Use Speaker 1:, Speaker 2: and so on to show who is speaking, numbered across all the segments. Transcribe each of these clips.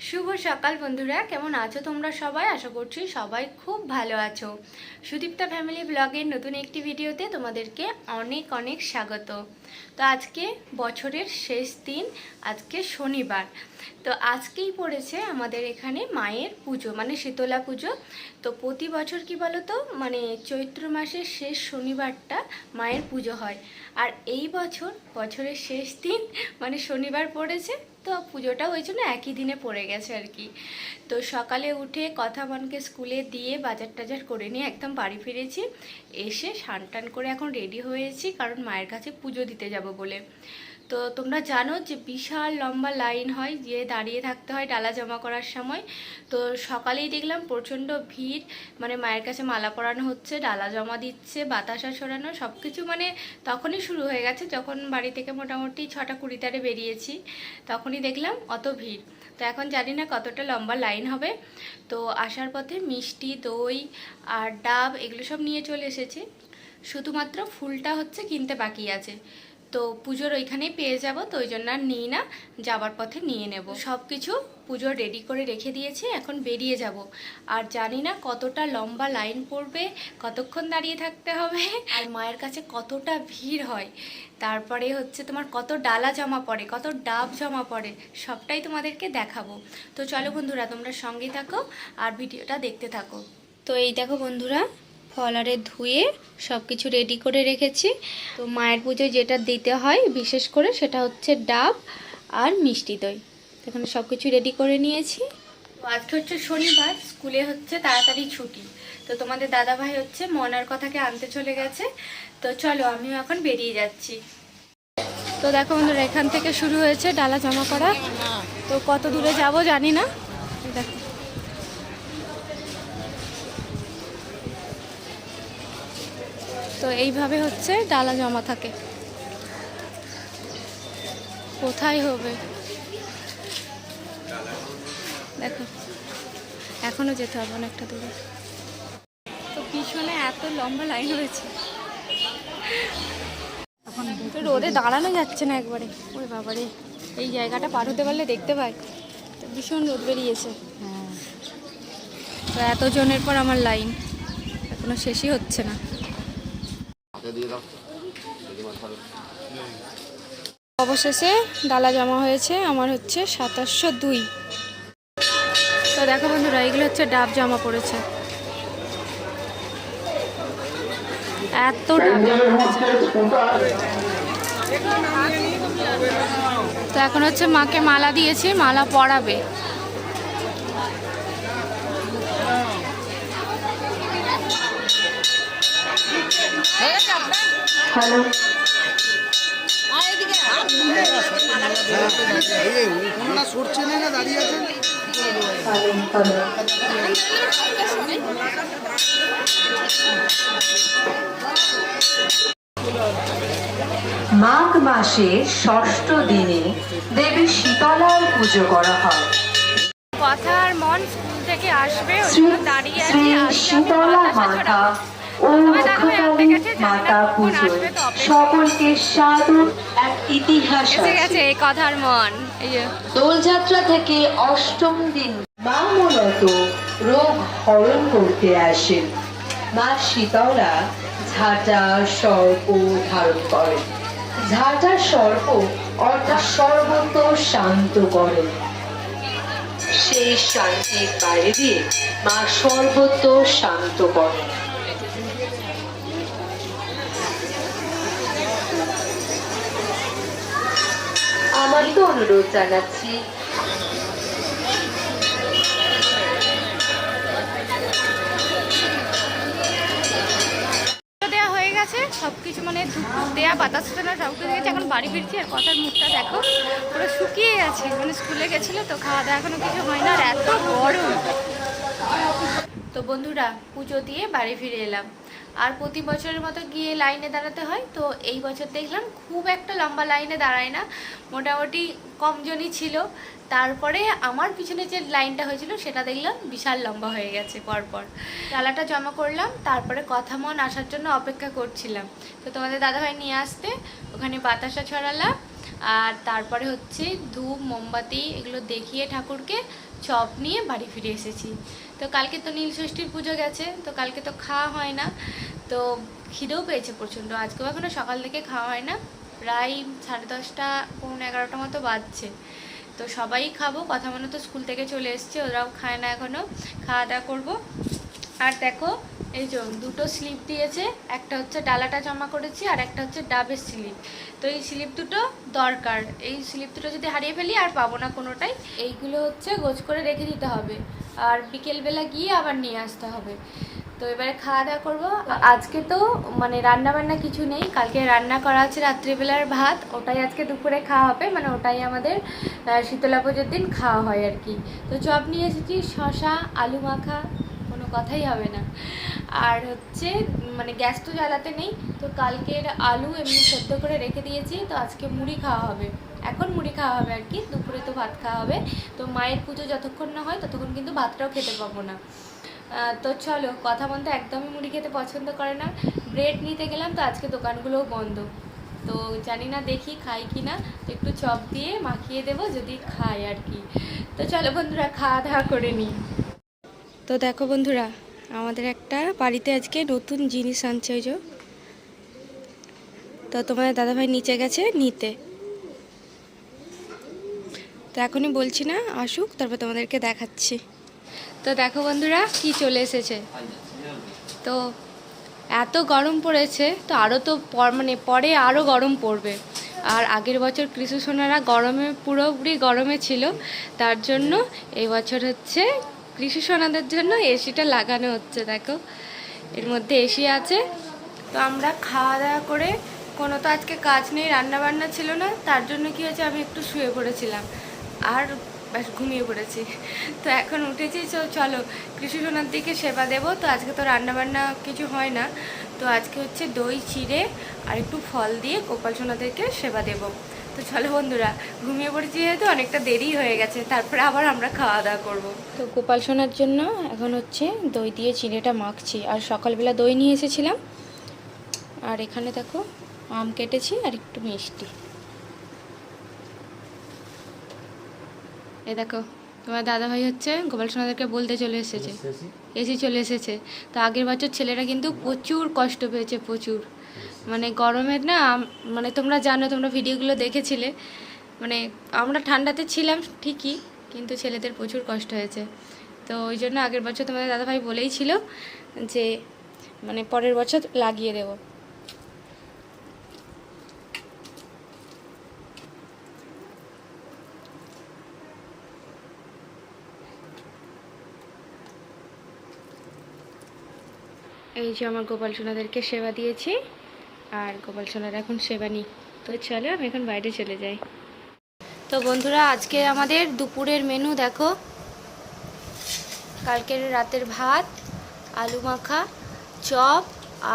Speaker 1: শুভ সকাল বন্ধুরা, কেমন আছো তোমরা সবাই? আশা করছি সবাই খুব ভালো আছো। সুদীপ্তা ফ্যামিলি ব্লগের নতুন একটি ভিডিওতে তোমাদেরকে অনেক অনেক স্বাগত। তো আজকে বছরের শেষ দিন, আজকে শনিবার। তো আজকেই পড়েছে আমাদের এখানে মায়ের পুজো, মানে শীতলা পুজো। তো প্রতি বছর কি বলো তো, মানে চৈত্র মাসের শেষ শনিবারটা মায়ের পুজো হয়। আর এই বছর বছরের শেষ দিন মানে শনিবার পড়েছে, তো পুজোটাও ওই জন্য একই দিনে পড়ে গেছে আর কি। তো সকালে উঠে কথা মনকে স্কুলে দিয়ে বাজার টাজার করে নিয়ে একদম বাড়ি ফিরেছি। এসে স্নান টান করে এখন রেডি হয়েছি, কারণ মায়ের কাছে পুজো দিতে যাব বলে। তো তোমরা জানো যে বিশাল লম্বা লাইন হয়, গিয়ে দাঁড়িয়ে থাকতে হয় ডালা জমা করার সময়। তো সকালেই দেখলাম প্রচণ্ড ভিড়, মানে মায়ের কাছে মালা পরানো হচ্ছে, ডালা জমা দিচ্ছে, বাতাসা ছড়ানো সব কিছু মানে তখনই শুরু হয়ে গেছে। যখন বাড়ি থেকে মোটামুটি 6:20 বেরিয়েছি, তখনই দেখলাম অত ভিড়। তো এখন জানি না কতটা লম্বা লাইন হবে। তো আসার পথে মিষ্টি, দই আর ডাব এগুলো সব নিয়ে চলে এসেছি, শুধুমাত্র ফুলটা হচ্ছে কিনতে বাকি আছে। তো পুজোর ওইখানেই পেয়ে যাব, তো ওই জন্য আর নিই না, যাবার পথে নিয়ে নেব। সব কিছু পুজো রেডি করে রেখে দিয়েছি, এখন বেরিয়ে যাব। আর জানি না কতটা লম্বা লাইন পড়বে, কতক্ষণ দাঁড়িয়ে থাকতে হবে, আর মায়ের কাছে কতটা ভিড় হয়, তারপরে হচ্ছে তোমার কত ডালা জমা পড়ে, কত ডাব জমা পড়ে, সবটাই তোমাদেরকে দেখাবো। তো চলো বন্ধুরা, তোমরা সঙ্গে থাকো আর ভিডিওটা দেখতে থাকো। তো এই দেখো বন্ধুরা, ফল আরে ধুয়ে সব কিছু রেডি করে রেখেছি। তো মায়ের পুজোয় যেটা দিতে হয় বিশেষ করে সেটা হচ্ছে ডাব আর মিষ্টি দই। এখানে সব কিছু রেডি করে নিয়েছি। তো আজকে হচ্ছে শনিবার, স্কুলে হচ্ছে তাড়াতাড়ি ছুটি। তো তোমাদের দাদাভাই হচ্ছে মনার কথাকে আনতে চলে গেছে। তো চলো, আমিও এখন বেরিয়ে যাচ্ছি। তো দেখো বন্ধুরা, এখান থেকে শুরু হয়েছে ডালা জমা করা। তো কত দূরে যাব জানি না, দেখো। তো এইভাবে হচ্ছে ডালা জমা থাকে। কোথায় হবে দেখো, এখনো যেতে হবে অনেকটা দূরে। তো পিছনে এত লম্বা লাইন হয়েছে, তো রোদে দাঁড়ানো যাচ্ছে না একবারে। ওই বাবারে, এই জায়গাটা পার হতে পারলে দেখতে পাই। তো ভীষণ রোদ বেরিয়েছে। তো এতজনের পর আমার লাইন এখনো শেষই হচ্ছে না। অবশেষে ডালা জমা হয়েছে, আমার হচ্ছে 2702। তো দেখো বন্ধুরা, এগুলো হচ্ছে ডাব জমা পড়েছে, এত ডাব জমা পড়েছে। তো এখন হচ্ছে মাকে মালা দিয়েছি, মালা পরাবে। হ্যালো,
Speaker 2: মাঘ মাসের ষষ্ঠ দিনে দেবী শীতলার পুজো করা হয়।
Speaker 1: কথার মন স্কুল থেকে আসবে, ওই
Speaker 2: শ্রী
Speaker 1: জন্য দাঁড়িয়ে
Speaker 2: শ্রী
Speaker 1: আছি।
Speaker 2: শীতলা মাতা ও মুখকালী মাতা পুজোয় সকলকে সাদর এক ইতিহাস
Speaker 1: এসে গেছে
Speaker 2: আছে।
Speaker 1: এই কথার মন। এই যে
Speaker 2: দোলযাত্রা থেকে অষ্টম দিন মা মূলত রোগ হরণ করতে আসেন। মা শীতলা ঝাঁটা সর্প ধারণ করেন। ঝাঁটা সর্প অর্থাৎ সর্বত শান্ত করেন। সেই শান্তির বাইরে দিয়ে মা সর্বত শান্ত করেন। আমারই তো অনুরোধ জানাচ্ছি,
Speaker 1: দেওয়া হয়ে গেছে সবকিছু, মানে দেয়া বাতাস না সব কিছু গেছে। এখন বাড়ি ফিরছি, আর কথার মুখটা দেখো পুরো শুকিয়ে গেছে, মানে স্কুলে গেছিলো তো, খাওয়া দাওয়া এখনো কিছু হয় না, আর এত গরম। তো বন্ধুরা, পুজো দিয়ে বাড়ি ফিরে এলাম। আর প্রতি বছরের মতো গিয়ে লাইনে দাঁড়াতে হয়। তো এই বছর দেখলাম খুব একটা লম্বা লাইনে দাঁড়ায় না, মোটামুটি কমজনই ছিল। তারপরে আমার পিছনে যে লাইনটা হয়েছিল সেটা দেখলাম বিশাল লম্বা হয়ে গেছে পরপর। ডালাটা জমা করলাম, তারপরে কথা মন আসার জন্য অপেক্ষা করছিলাম। তো তোমাদের দাদাভাই নিয়ে আসতে ওখানে বাতাসা ছড়ালাম, আর তারপরে হচ্ছে ধূপ মোমবাতি এগুলো দেখিয়ে ঠাকুরকে চপ নিয়ে বাড়ি ফিরে এসেছি। তো কালকে তো নীল ষষ্ঠীর পুজো গেছে, তো কালকে তো খাওয়া হয় না, তো খিদেও পেয়েছে প্রচণ্ড। আজকেও এখনও সকাল থেকে খাওয়া হয় না, প্রায় 10:30 পৌনে 11টা মতো বাজছে। তো সবাই খাবো, কথা মনে তো স্কুল থেকে চলে এসছে, ওরাও খায় না এখনও, খাওয়া দাওয়া করবো। আর দেখো এই যে দুটো স্লিপ দিয়েছে, একটা হচ্ছে ডালাটা জমা করেছি আর একটা হচ্ছে ডাবের স্লিপ। তো এই স্লিপ দুটো দরকার, এই স্লিপ দুটো যদি হারিয়ে ফেলি আর পাবো না কোনোটাই। এইগুলো হচ্ছে গোছ করে রেখে দিতে হবে, আর বিকেলবেলা গিয়ে আবার নিয়ে আসতে হবে। তো এবারে খাওয়া দাওয়া করবো। আজকে তো মানে রান্না বান্না কিছু নেই, কালকে রান্না করা আছে রাত্রিবেলার ভাত, ওটাই আজকে দুপুরে খাওয়া হবে, মানে ওটাই আমাদের শীতলা পুজোর দিন খাওয়া হয় আর কি। তো চপ নিয়ে এসেছি, শশা আলু মাখা, কোনো কথাই হবে না। আর হচ্ছে মানে গ্যাস তো জ্বালাতে নেই, তো কালকের আলু এমনি সেদ্ধ করে রেখে দিয়েছি, তো আজকে মুড়ি খাওয়া হবে, এখন মুড়ি খাওয়া হবে আর কি, দুপুরে তো ভাত খাওয়া হবে। তো মায়ের পুজো যতক্ষণ না হয় ততক্ষণ কিন্তু ভাতটাও খেতে পাবো না। তো চলো, কথা বলতে একদমই মুড়ি খেতে পছন্দ করে না। ব্রেড নিতে গেলাম, তো আজকে দোকানগুলোও বন্ধ, তো জানি না দেখি খাই কি না, একটু চপ দিয়ে মাখিয়ে দেবো যদি খাই আর কি। তো চলো বন্ধুরা, খাওয়া দাওয়া করে নিই। তো দেখো বন্ধুরা, আমাদের একটা বাড়িতে আজকে নতুন জিনিস আনছে, ওই যে। তো তোমাদের দাদাভাই নিচে গেছে নিতে, তো এখনই বলছি না, আসুক তারপর তোমাদেরকে দেখাচ্ছি। তো দেখো বন্ধুরা কি চলে এসেছে। তো এত গরম পড়েছে, তো আরও তো মানে পরে আরও গরম পড়বে। আর আগের বছর কৃষি সোনারা গরমে পুরোপুরি গরমে ছিল, তার জন্য এই বছর হচ্ছে কৃষি সোনাদের জন্য এসিটা লাগানো হচ্ছে। দেখো এর মধ্যে এসি আছে। তো আমরা খাওয়া দাওয়া করে, কোনো তো আজকে কাজ নেই, রান্না বান্না ছিল না, তার জন্য কি হয়েছে আমি একটু শুয়ে পড়েছিলাম আর ব্যাস ঘুমিয়ে পড়েছি। তো এখন উঠেছি, চলো কৃষি সোনার দিকে সেবা দেবো। তো আজকে তো রান্না বান্না কিছু হয় না, তো আজকে হচ্ছে দই চিড়ে আর একটু ফল দিয়ে গোপাল সোনাদেরকে সেবা দেবো। তো চলো বন্ধুরা, ঘুমিয়ে পড়েছি যেহেতু অনেকটা দেরি হয়ে গেছে, তারপরে আবার আমরা খাওয়া দাওয়া করবো। তো গোপাল সোনার জন্য এখন হচ্ছে দই দিয়ে চিড়েটা মাখছি, আর সকালবেলা দই নিয়ে এসেছিলাম। আর এখানে দেখো আম কেটেছি আর একটু মিষ্টি। এই দেখো তোমার দাদাভাই হচ্ছে গোপাল সোনাদেরকে বলতে চলে এসেছে, এসে চলে এসেছে। তো আগের বছর ছেলেরা কিন্তু প্রচুর কষ্ট পেয়েছে, প্রচুর, মানে গরমের না, মানে তোমরা জানো, তোমরা ভিডিওগুলো দেখেছিলে, মানে আমরা ঠান্ডাতে ছিলাম ঠিকই, কিন্তু ছেলেদের প্রচুর কষ্ট হয়েছে। তো ওই জন্য আগের বছর তোমাদের দাদাভাই বলেই ছিল যে মানে পরের বছর লাগিয়ে দেবো। এই যে আমার গোপাল সোনাদেরকে সেবা দিয়েছি, আর গোপাল সোনার এখন সেবা নিই। তো চলো আমি এখন বাইরে চলে যাই। তো বন্ধুরা, আজকে আমাদের দুপুরের মেনু দেখো, কালকের রাতের ভাত, আলু মাখা, চপ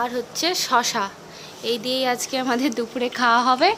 Speaker 1: আর হচ্ছে শশা, এই দিয়েই আজকে আমাদের দুপুরে খাওয়া হবে।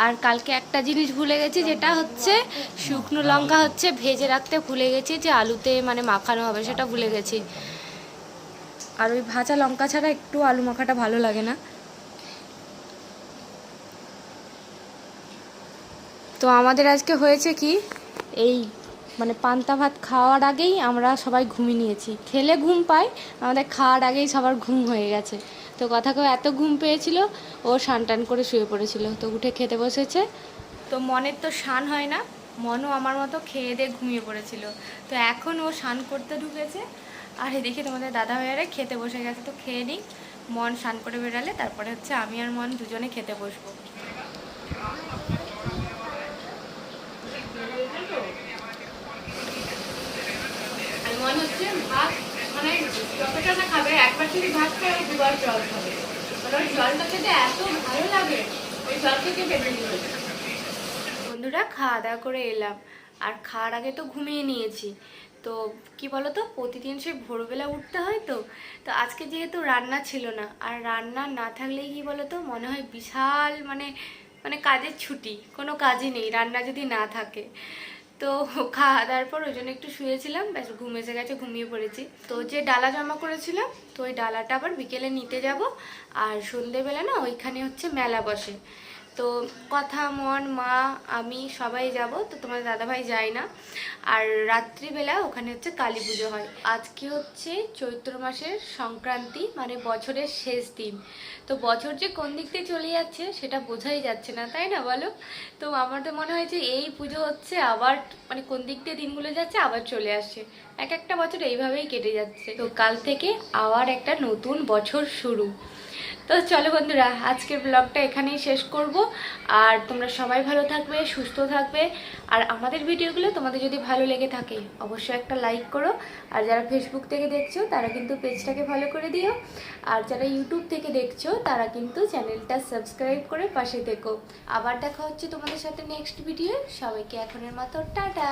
Speaker 1: আর কালকে একটা জিনিস ভুলে গেছি, যেটা হচ্ছে শুকনো লঙ্কা হচ্ছে ভেজে রাখতে ভুলে গেছি, যে আলুতে মানে মাখানো হবে, সেটা ভুলে গেছি। আর ওই ভাজা লঙ্কা ছাড়া একটু আলু মাখাটা ভালো লাগে না। তো আমাদের আজকে হয়েছে কি, এই মানে পান্তা ভাত খাওয়ার আগেই আমরা সবাই ঘুমিয়ে নিয়েছি, খেলে ঘুম পাই, আমাদের খাওয়ার আগেই সবার ঘুম হয়ে গেছে। তো কথা কেউ এত ঘুম পেয়েছিল, ও স্নান টান করে শুয়ে পড়েছিল, তো উঠে খেতে বসেছে। তো মনের তো স্নান হয় না, মনও আমার মতো খেয়ে দিয়ে ঘুমিয়ে পড়েছিল, তো এখন ও স্নান করতে ঢুকেছে। আর এদিকে তোমাদের দাদা ভাইয়ারা খেতে বসে গেছে, তো খেয়ে নিই, মন স্নান করে বেরালে তারপরে হচ্ছে আমি আর মন দুজনে খেতে বসবো। আর মন হচ্ছে ভাত, মানে যতটা না খাবে, একবার যদি ভাত খায় দুবার জল খাবে, মানে ওই জলটা খেতে এত ভালো লাগে, ওই জল থেকে পেটে দিবে। বন্ধুরা, খাওয়া দাওয়া করে এলাম, আর খাওয়ার আগে তো ঘুমিয়ে নিয়েছি। তো কি বলতো, প্রতিদিন সে ভোরবেলা উঠতে হয়, তো তো আজকে যেহেতু রান্না ছিল না, আর রান্না না থাকলেই কি বলতো মনে হয় বিশাল মানে মানে কাজের ছুটি, কোনো কাজই নেই রান্না যদি না থাকে। তো খাওয়া দাওয়ার পর ওই জন্য একটু শুয়েছিলাম, ব্যাস ঘুম এসে গেছে, ঘুমিয়ে পড়েছি। তো যে ডালা জমা করেছিলাম, তো ওই ডালাটা আবার বিকেলে নিতে যাব। আর সন্ধেবেলা না ওইখানে হচ্ছে মেলা বসে, তো কথা, মন, মা, আমি সবাই যাব। তো তোমার দাদাভাই যায় না। আর রাত্রিবেলা ওখানে হচ্ছে কালী পুজো হয়। আজকে হচ্ছে চৈত্র মাসের সংক্রান্তি, মানে বছরের শেষ দিন। তো বছর যে কোন দিক দিয়ে চলে যাচ্ছে সেটা বোঝাই যাচ্ছে না, তাই না বলো? তো আমার তো মনে হয় যে এই পুজো হচ্ছে, আবার মানে কোন দিক দিয়ে দিনগুলো যাচ্ছে আবার চলে আসছে। এক একটা বছর এইভাবেই কেটে যাচ্ছে। তো কাল থেকে আবার একটা নতুন বছর শুরু। তো চলো বন্ধুরা, আজকের ব্লগটা এখানেই শেষ করব। আর তোমরা সবাই ভালো থাকবে, সুস্থ থাকবে। আর আমাদের ভিডিওগুলো তোমাদের যদি ভালো লেগে থাকে অবশ্যই একটা লাইক করো। আর যারা ফেসবুক থেকে দেখছো তারা কিন্তু পেজটাকে ফলো করে দিও। আর যারা ইউটিউব থেকে দেখছো তারা কিন্তু চ্যানেলটা সাবস্ক্রাইব করে পাশে থেকো। আবার দেখা হচ্ছে তোমাদের সাথে নেক্সট ভিডিও। সবাইকে এখনের মতো টাটা।